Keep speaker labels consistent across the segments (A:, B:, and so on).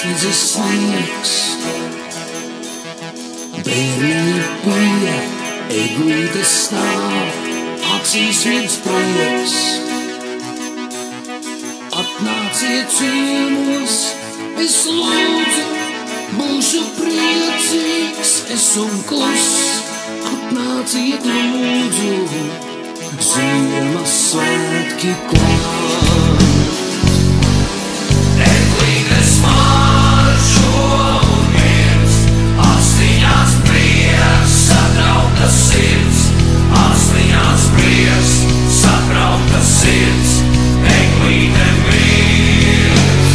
A: Noslīdis sniegs, bērniņi pie eglītes stāv, acīs viens prieks. Atnāciet ciemos, es lūdzu, būšu priecīgs, es un kluss. Atnāciet lūdzu, Ziemassvētki klāt. Eglītes maršo un miers, astiņās prieks, satrauktas sirds, astiņās prieks, satrauktas sirds, eglīte miers.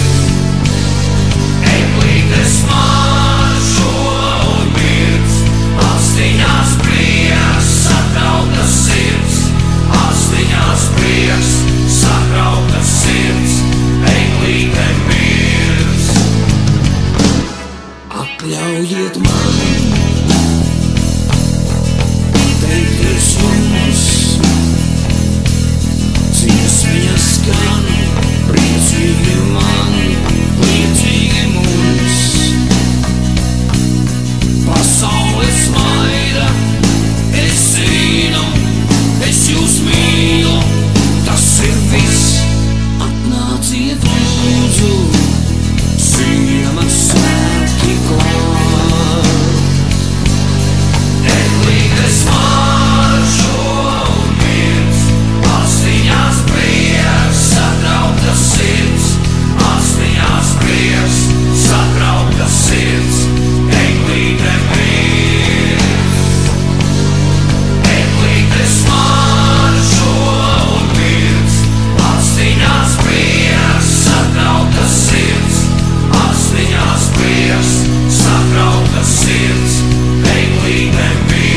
A: Eglītes maršo un miers, astiņās prieks, satrauktas sirds, astiņās prieks, satrauktas sirds, eglīte miers. Atļaujiet man teikties jums, dziesmiņa skan, priecīgi man, priecīgi mums. Pasaule smaida, es zinu, es jūs mīlu, tas ir viss. Atnāciet lūdzu, Ziemassvētki klāt. Eglītes maršo un miers, astiņās prieks, satrauktas sirds, astiņās prieks, satrauktas sirds, eglīte miers. Eglītes maršo un miers, astiņās prieks, satrauktas sirds, astiņās prieks, satrauktas sirds, eglīte miers.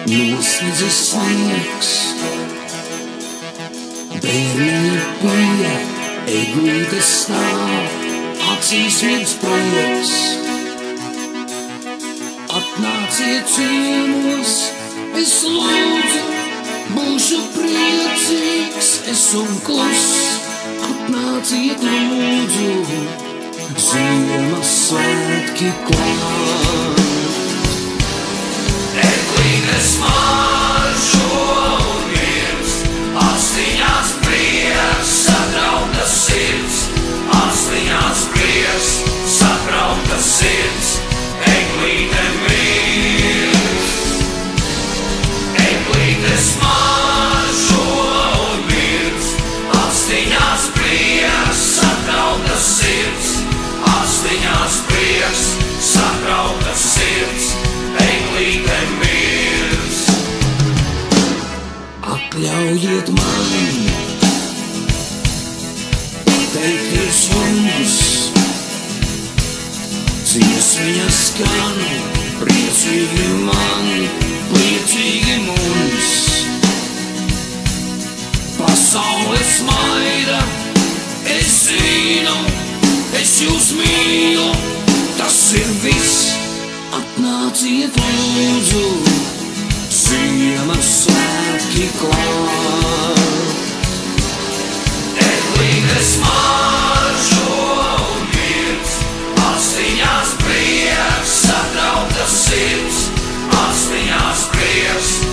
A: Noslīdis sniegs, bērniņi pie eglītes stāv, acīs viens prieks. Atnāciet ciemos, es lūdzu, būšu priecīgs, es un kluss. Atnāciet lūdzu, Ziemassvētki klāt. Eglītes maršo un miers, astiņās prieks, satrauktas sirds, astiņās prieks, satrauktas sirds, eglīte miers. Eglītes maršo un miers, astiņās prieks, satrauktas sirds, astiņās prieks. jūs mīlu, tas ir viss. Atnāciet lūdzu, Ziemassvētki klāt. Eglītes maržo un mirs, astiņās prieks, satrauktas sirds, astiņās prieks.